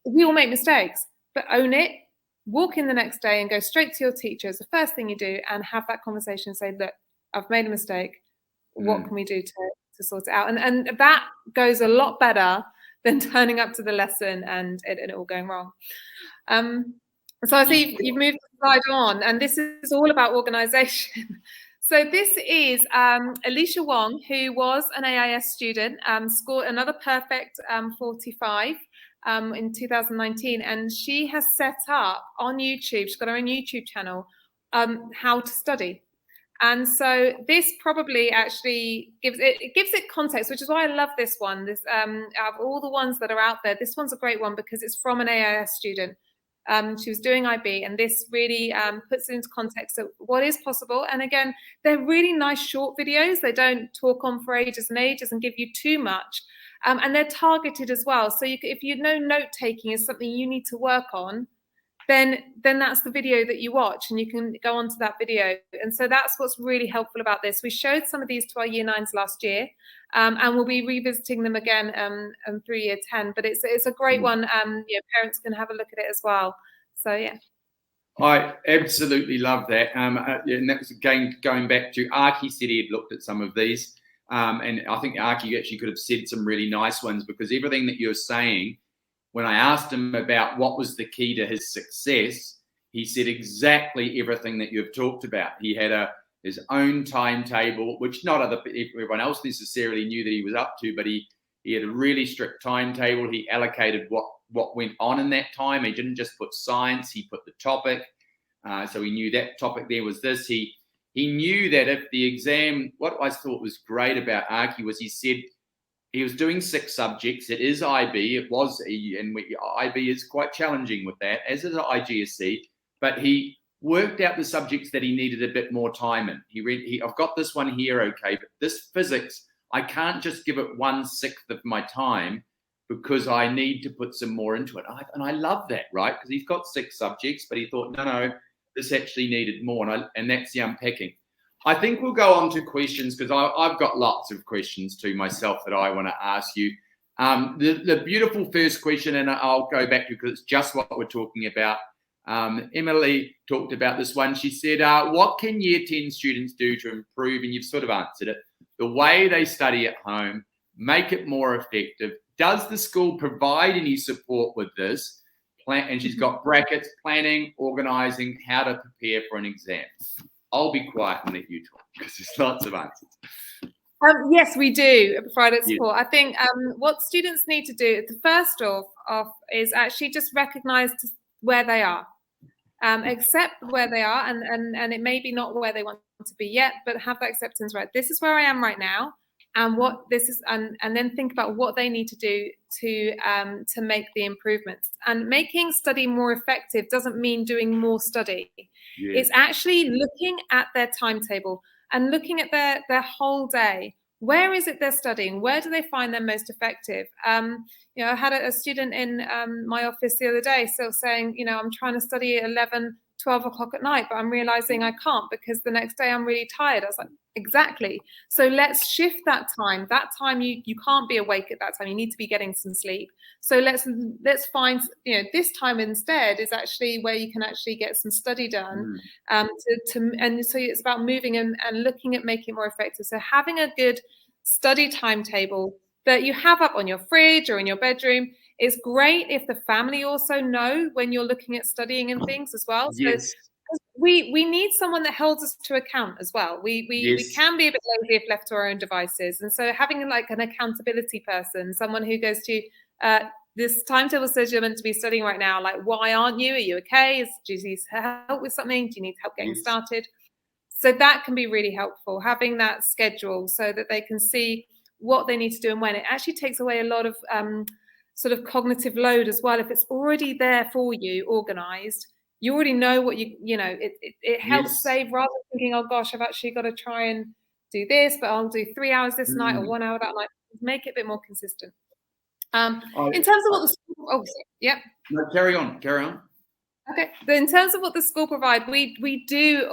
we all make mistakes, but own it, walk in the next day and go straight to your teacher as the first thing you do, and have that conversation and say, look, I've made a mistake. What can we do to sort it out? And that goes a lot better than turning up to the lesson and it all going wrong. So I see you've moved the slide on, and this is all about organization. So this is Alicia Wong, who was an AIS student, scored another perfect 45 in 2019, and she has set up on YouTube, she's got her own YouTube channel, how to study. And so this probably actually gives it context, which is why I love this one. This out of all the ones that are out there, this one's a great one because it's from an AIS student. She was doing IB, and this really puts it into context of what is possible. And again, they're really nice short videos. They don't talk on for ages and ages and give you too much. And they're targeted as well. So if you know note-taking is something you need to work on, then that's the video that you watch, and you can go on to that video. And so that's what's really helpful about this. We showed some of these to our Year 9s last year, and we'll be revisiting them again through Year 10. But it's a great one. Parents can have a look at it as well. So, yeah. I absolutely love that. And that was, again, going back to Aki said he had looked at some of these. And I think Aki actually could have said some really nice ones, because everything that you're saying, when I asked him about what was the key to his success, he said exactly everything that you've talked about. He had his own timetable, which not everyone else necessarily knew that he was up to, but he had a really strict timetable. He allocated what went on in that time. He didn't just put science, he put the topic. So he knew that topic there was this. He knew that if the exam, what I thought was great about Aki was he said, he was doing 6 subjects. It is IB. It was, and IB is quite challenging with that, as is IGSC. But he worked out the subjects that he needed a bit more time in. I've got this one here, okay, but this physics, I can't just give it 1/6 of my time because I need to put some more into it. And I love that, right? Because he's got 6 subjects, but he thought, no, this actually needed more, and that's the unpacking. I think we'll go on to questions, because I've got lots of questions to myself that I want to ask you. The beautiful first question, and I'll go back to, because it's just what we're talking about. Emily talked about this one. She said, what can Year 10 students do to improve, and you've sort of answered it, the way they study at home, make it more effective? Does the school provide any support with this? And she's got brackets, planning, organising, how to prepare for an exam. I'll be quiet and let you talk, because there's lots of answers. Yes, we do provide support. I think what students need to do, the first off is actually just recognise where they are, accept where they are, and it may be not where they want to be yet, but have that acceptance. Right, this is where I am right now, and what this is, and then think about what they need to do to make the improvements. And making study more effective doesn't mean doing more study. Yeah. It's actually looking at their timetable and looking at their whole day. Where is it they're studying? Where do they find them most effective? I had a student in my office the other day still saying, I'm trying to study at 11, 12 o'clock at night, but I'm realizing I can't because the next day I'm really tired. I was like, exactly. So let's shift that time. That time you can't be awake at that time. You need to be getting some sleep. So let's find, this time instead is actually where you can actually get some study done. And so it's about moving and looking at making it more effective. So having a good study timetable that you have up on your fridge or in your bedroom is great if the family also know when you're looking at studying and things as well. Yes. So we need someone that holds us to account as well. We can be a bit lazy if left to our own devices. And so having like an accountability person, someone who goes to this timetable says you're meant to be studying right now. Like, why aren't you? Are you okay? Do you need help with something? Do you need help getting started? So that can be really helpful, having that schedule so that they can see what they need to do and when. It actually takes away a lot of sort of cognitive load as well. If it's already there for you, organized, you already know what it helps save, rather than thinking, oh gosh, I've actually got to try and do this, but I'll do 3 hours this night or 1 hour that night. Make it a bit more consistent. In terms of what the school, No, carry on. Okay. In terms of what the school provide, we do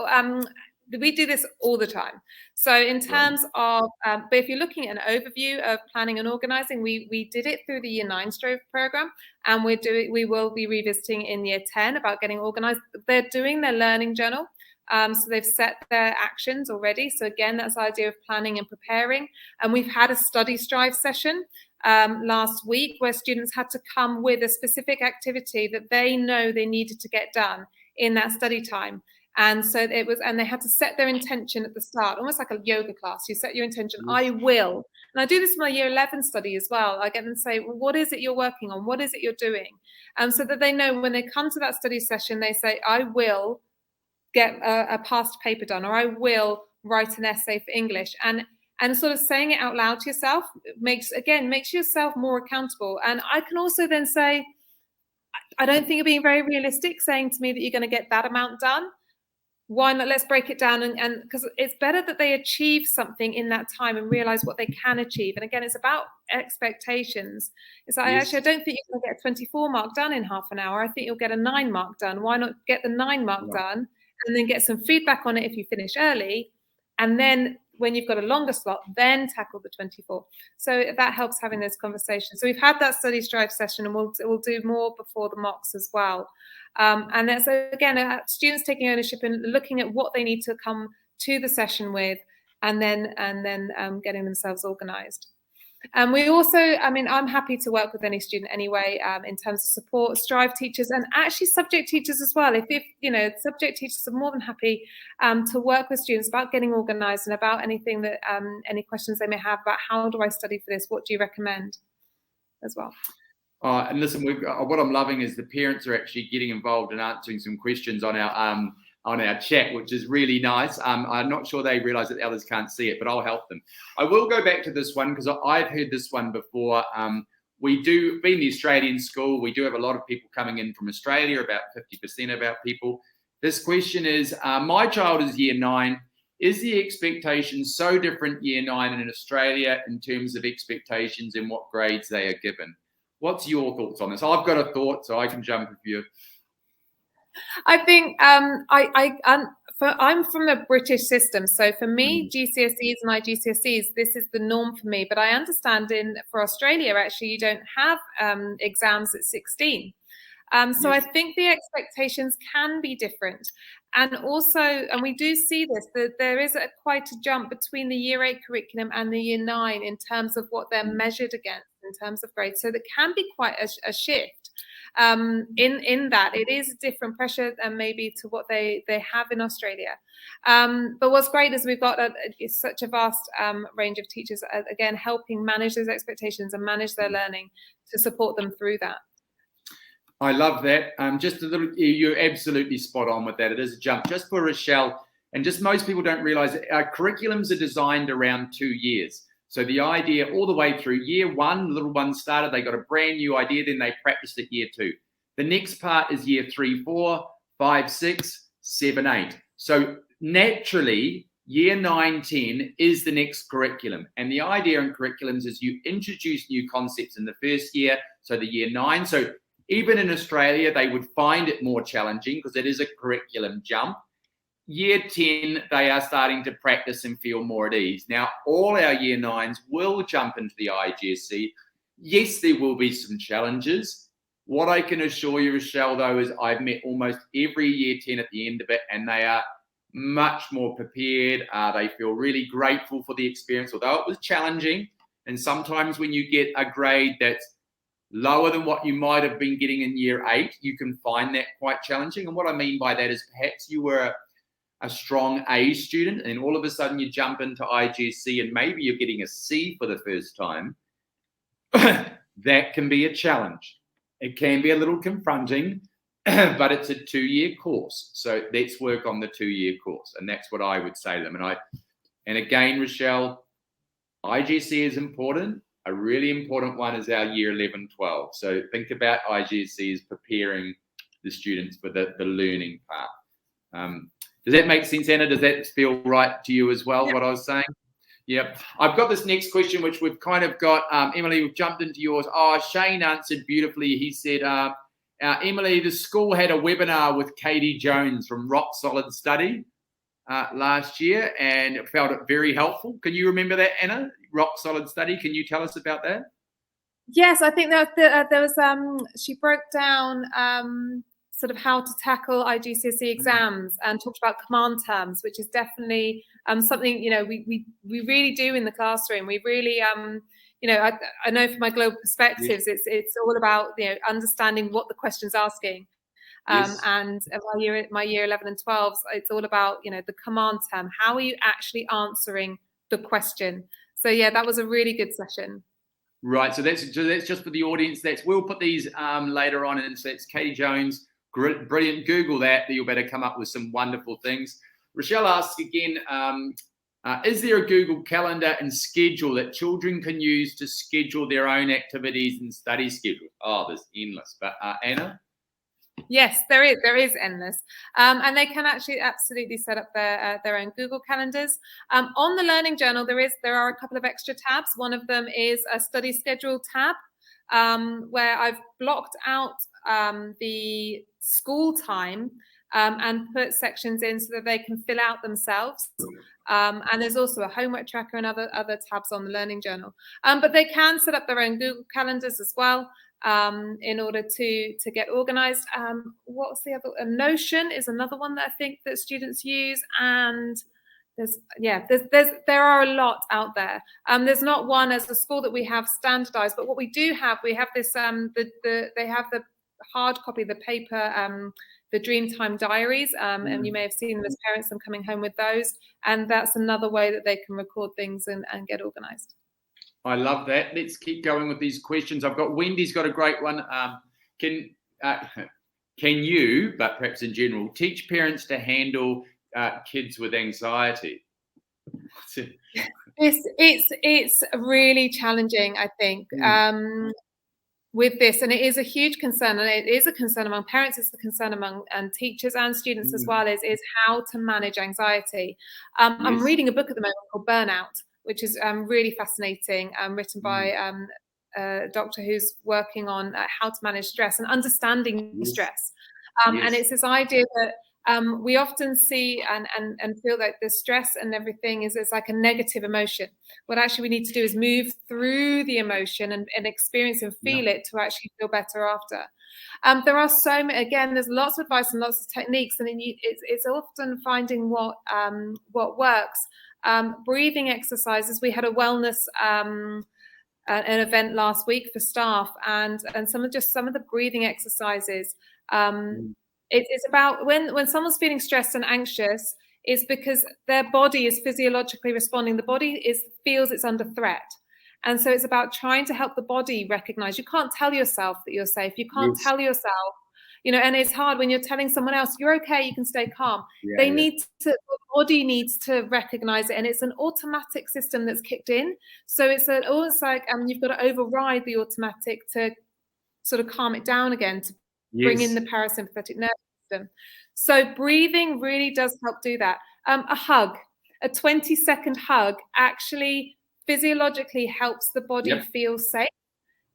this all the time. So in terms of, but if you're looking at an overview of planning and organizing, we did it through the Year 9 Strove program, and we will be revisiting in Year 10 about getting organized. They're doing their learning journal. So they've set their actions already. So again, that's the idea of planning and preparing. And we've had a study strive session last week where students had to come with a specific activity that they know they needed to get done in that study time. And so and they had to set their intention at the start, almost like a yoga class. You set your intention, I will. And I do this in my Year 11 study as well. I get them to say, well, what is it you're working on? What is it you're doing? So that they know when they come to that study session, they say, I will get a past paper done, or I will write an essay for English. And sort of saying it out loud to yourself makes yourself more accountable. And I can also then say, I don't think you're being very realistic saying to me that you're going to get that amount done. Why not? Let's break it down, and because it's better that they achieve something in that time and realize what they can achieve. And again, it's about expectations. It's like, actually, I don't think you're going to get a 24 mark done in half an hour. I think you'll get a 9 mark done. Why not get the 9 mark done and then get some feedback on it if you finish early, and then when you've got a longer slot, then tackle the 24. So that helps having those conversations. So we've had that study strive session, and we'll do more before the mocks as well. And that's, again, students taking ownership and looking at what they need to come to the session with, and then getting themselves organized. And we also, I'm happy to work with any student anyway, in terms of support, Strive teachers, and actually subject teachers as well. If subject teachers are more than happy to work with students about getting organized and about anything that, any questions they may have about how do I study for this, what do you recommend as well. And listen, what I'm loving is the parents are actually getting involved and answering some questions on our chat, which is really nice. I'm not sure they realize that the others can't see it, but I'll help them. I will go back to this one because I've heard this one before. We do, being the Australian school, we do have a lot of people coming in from Australia, about 50% of our people. This question is, my child is Year 9. Is the expectation so different Year 9 in Australia in terms of expectations and what grades they are given? What's your thoughts on this? I've got a thought, so I can jump with you. I think I'm from a British system, so for me, GCSEs and IGCSEs, this is the norm for me. But I understand for Australia, actually, you don't have exams at 16. So I think the expectations can be different. And also, and we do see this, that there is quite a jump between the Year 8 curriculum and the Year 9 in terms of what they're measured against in terms of grades. So there can be quite a shift in that. It is a different pressure than maybe to what they have in Australia. But what's great is we've got such a vast range of teachers, again, helping manage those expectations and manage their learning to support them through that. I love that. Just a little, you're absolutely spot on with that. It is a jump. Just for Rochelle, and just most people don't realize that our curriculums are designed around 2 years. So the idea all the way through Year 1, the little ones started, they got a brand new idea, then they practiced it Year 2. The next part is Year 3, 4, 5, 6, 7, 8. So naturally, Year 9, 10 is the next curriculum. And the idea in curriculums is you introduce new concepts in the first year, so the Year 9. So even in Australia, they would find it more challenging because it is a curriculum jump. Year 10, they are starting to practice and feel more at ease. Now, all our Year 9s will jump into the IGSC. Yes, there will be some challenges. What I can assure you, Rochelle, though, is I've met almost every Year 10 at the end of it, and they are much more prepared. They feel really grateful for the experience, although it was challenging. And sometimes when you get a grade that's lower than what you might have been getting in Year 8, you can find that quite challenging. And what I mean by that is perhaps you were a strong A student and all of a sudden you jump into IGC and maybe you're getting a C for the first time. That can be a challenge. It can be a little confronting. but it's a 2-year course. So let's work on the 2-year course. And that's what I would say to them. And again, Rochelle, IGC is important. A really important one is our year 11, 12. So think about IGC as preparing the students for the learning part. Does that make sense, Anna? Does that feel right to you as well, what I was saying? Yep. I've got this next question, which we've kind of got. Emily, we've jumped into yours. Oh, Shane answered beautifully. He said, Emily, the school had a webinar with Katie Jones from Rock Solid Study last year and felt it very helpful. Can you remember that, Anna? Rock Solid Study. Can you tell us about that? Yes, I think there was she broke down sort of how to tackle IGCSE exams and talked about command terms, which is definitely something, you know, we really do in the classroom. We really you know, I know from my global perspectives, it's all about, you know, understanding what the question's asking. And my year 11 and 12, it's all about, you know, the command term. How are you actually answering the question? So yeah, that was a really good session. Right. So that's just for the audience. We'll put these later on, and so it's Katie Jones. Brilliant. Google that. You'll better come up with some wonderful things. Rochelle asks again, is there a Google Calendar and schedule that children can use to schedule their own activities and study schedules? Oh, there's endless. But Anna? Yes, there is endless. And they can actually absolutely set up their own Google calendars. On the Learning Journal, there are a couple of extra tabs. One of them is a study schedule tab, where I've blocked out the school time and put sections in so that they can fill out themselves. And there's also a homework tracker and other tabs on the Learning Journal. But they can set up their own Google calendars as well, in order to get organized. What's the other? Notion is another one that I think that students use, and there are a lot out there. There's not one as a school that we have standardized, but what we do have, we have this they have the hard copy, the paper, the Dreamtime diaries, and you may have seen them as parents and coming home with those, and that's another way that they can record things and get organized. I love that. Let's keep going with these questions. I've got Wendy's got a great one. Can you, but perhaps in general, teach parents to handle kids with anxiety? It's really challenging, I think, with this, and it is a huge concern, and it is a concern among parents. It's a concern among teachers and students as well. Is how to manage anxiety. I'm reading a book at the moment called Burnout, which is really fascinating, written by a doctor who's working on how to manage stress and understanding stress. And it's this idea that we often see and feel that the stress and everything is like a negative emotion. What actually we need to do is move through the emotion and experience and feel it to actually feel better after. There are so many, again, there's lots of advice and lots of techniques, and it's often finding what works. Breathing exercises. We had a wellness an event last week for staff, and some of the breathing exercises. It's about when someone's feeling stressed and anxious, it's because their body is physiologically responding. The body feels it's under threat. And so it's about trying to help the body recognize. You can't tell yourself that you're safe. You can't tell yourself, you know, and it's hard when you're telling someone else, you're okay, you can stay calm. The body needs to recognize it, and it's an automatic system that's kicked in. So it's almost like you've got to override the automatic to sort of calm it down again, to bring in the parasympathetic nervous system. So breathing really does help do that. A hug, a 20-second hug actually physiologically helps the body feel safe,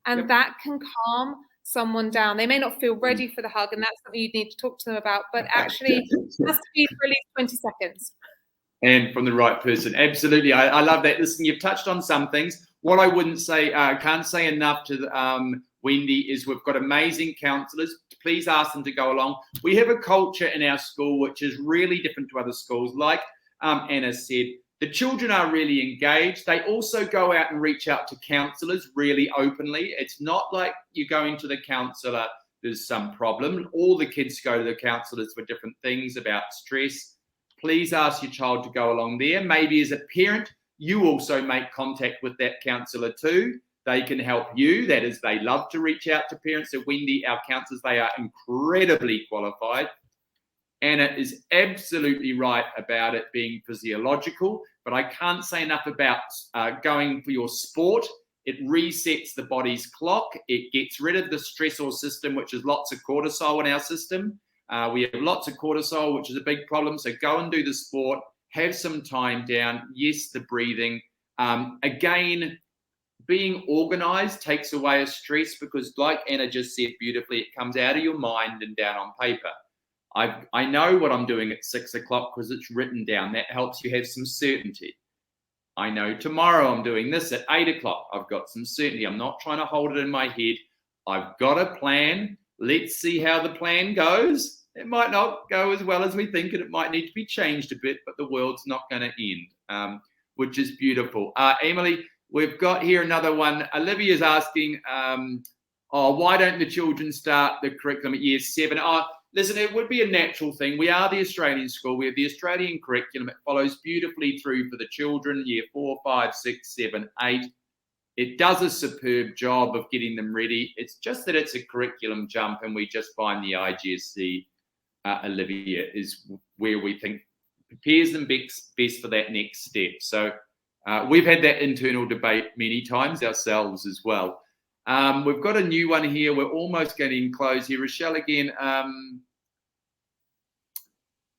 and that can calm someone down. They may not feel ready for the hug, and that's something you need to talk to them about, but actually it has to be for at least 20 seconds. And from the right person. Absolutely. I love that. Listen, you've touched on some things. What I wouldn't say, can't say enough to Wendy, is we've got amazing counsellors. Please ask them to go along. We have a culture in our school which is really different to other schools. Like Anna said, the children are really engaged. They also go out and reach out to counsellors really openly. It's not like you're going to the counsellor, there's some problem. All the kids go to the counsellors for different things about stress. Please ask your child to go along there. Maybe as a parent, you also make contact with that counsellor too. they can help you. That is, they love to reach out to parents. So Wendy, our counsellors, they are incredibly qualified. Anna is absolutely right about it being physiological, but I can't say enough about going for your sport. It resets the body's clock. It gets rid of the stressor system, which is lots of cortisol in our system. We have lots of cortisol, which is a big problem. So go and do the sport, have some time down. Yes, the breathing. Again, being organized takes away a stress because, like Anna just said beautifully, it comes out of your mind and down on paper. I know what I'm doing at 6 o'clock because it's written down. That helps you have some certainty. I know tomorrow I'm doing this at 8 o'clock. I've got some certainty. I'm not trying to hold it in my head. I've got a plan. Let's see how the plan goes. It might not go as well as we think, and it might need to be changed a bit, but the world's not going to end, which is beautiful. Emily, we've got here another one. Olivia's asking, why don't the children start the curriculum at year 7? Listen, it would be a natural thing. We are the Australian school. We have the Australian curriculum. It follows beautifully through for the children, year 4, 5, 6, 7, 8. It does a superb job of getting them ready. It's just that it's a curriculum jump, and we just find the IGSC, Olivia, is where we think prepares them best for that next step. So we've had that internal debate many times ourselves as well. We've got a new one here. We're almost getting close here. Rochelle again.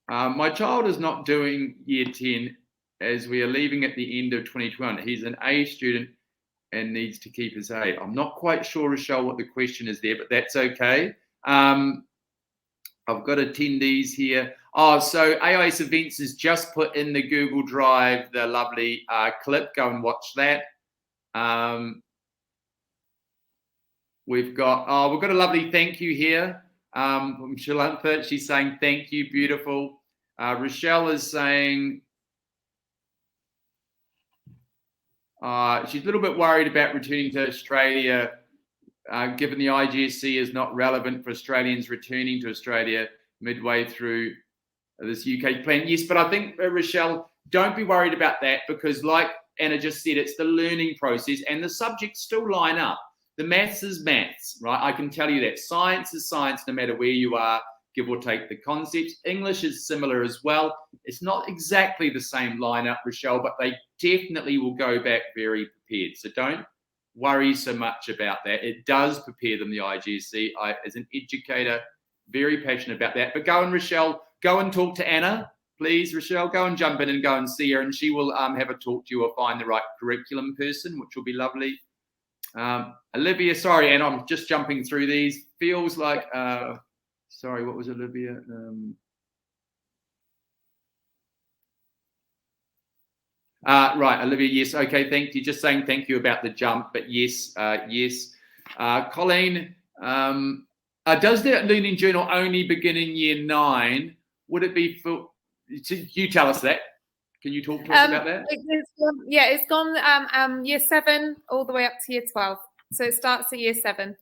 My child is not doing year 10 as we are leaving at the end of 2021. He's an A student and needs to keep his A. I'm not quite sure, Rochelle, what the question is there, but that's okay. I've got attendees here. So AIS Events has just put in the Google Drive the lovely clip. Go and watch that. We've got a lovely thank you here from Shalantha. She's saying thank you, beautiful. Rochelle is saying she's a little bit worried about returning to Australia, given the IGSC is not relevant for Australians returning to Australia midway through this UK plan. Yes, but I think, Rochelle, don't be worried about that because, like Anna just said, it's the learning process and the subjects still line up. The maths is maths, right? I can tell you that. Science is science no matter where you are, give or take the concepts. English is similar as well. It's not exactly the same lineup, Rochelle, but they definitely will go back very prepared. So don't worry so much about that. It does prepare them, the IGSC. As an educator, very passionate about that. But go and, Rochelle, go and talk to Anna. Please, Rochelle, go and jump in and go and see her, and she will have a talk to you or find the right curriculum person, which will be lovely. Olivia, sorry, Anna, I'm just jumping through these. Feels like, sorry, what was Olivia? Right, Olivia, yes, okay, thank you. Just saying thank you about the jump, but yes, yes. Colleen, does the learning journal only begin in year 9? Would it be for, you tell us that. Can you talk to us about that? It's gone year 7 all the way up to year 12. So it starts at year 7.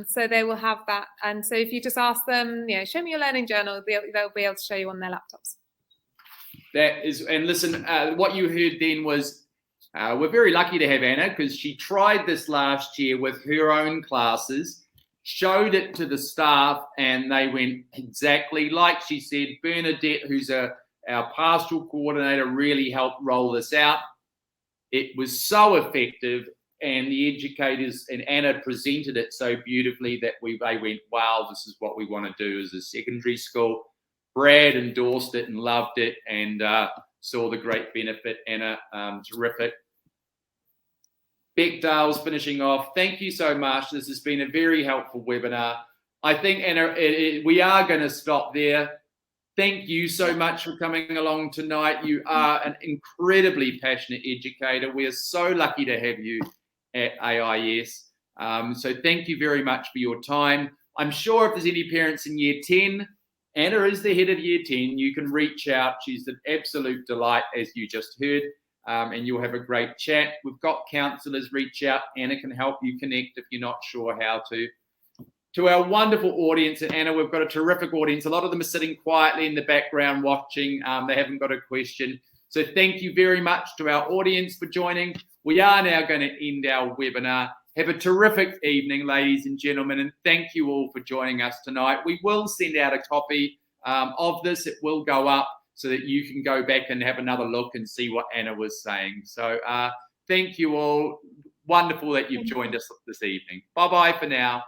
So they will have that. And so if you just ask them, show me your learning journal, they'll be able to show you on their laptops. That is, and listen, what you heard then was, we're very lucky to have Anna because she tried this last year with her own classes, showed it to the staff, and they went exactly like she said. Bernadette, who's our pastoral coordinator, really helped roll this out. It was so effective, and the educators and Anna presented it so beautifully that they went, wow, this is what we want to do as a secondary school. Brad endorsed it and loved it and saw the great benefit. Anna, terrific. Beck Dale's finishing off. Thank you so much. This has been a very helpful webinar. I think, Anna, we are going to stop there. Thank you so much for coming along tonight. You are an incredibly passionate educator. We are so lucky to have you at AIS. So thank you very much for your time. I'm sure if there's any parents in year 10, Anna is the head of year 10. You can reach out. She's an absolute delight, as you just heard, and you'll have a great chat. We've got counsellors. Reach out. Anna can help you connect if you're not sure how to. To our wonderful audience, and Anna, we've got a terrific audience. A lot of them are sitting quietly in the background watching. They haven't got a question. So thank you very much to our audience for joining. We are now going to end our webinar. Have a terrific evening, ladies and gentlemen, and thank you all for joining us tonight. We will send out a copy of this. It will go up so that you can go back and have another look and see what Anna was saying. So thank you all. Wonderful that you've joined us this evening. Bye-bye for now.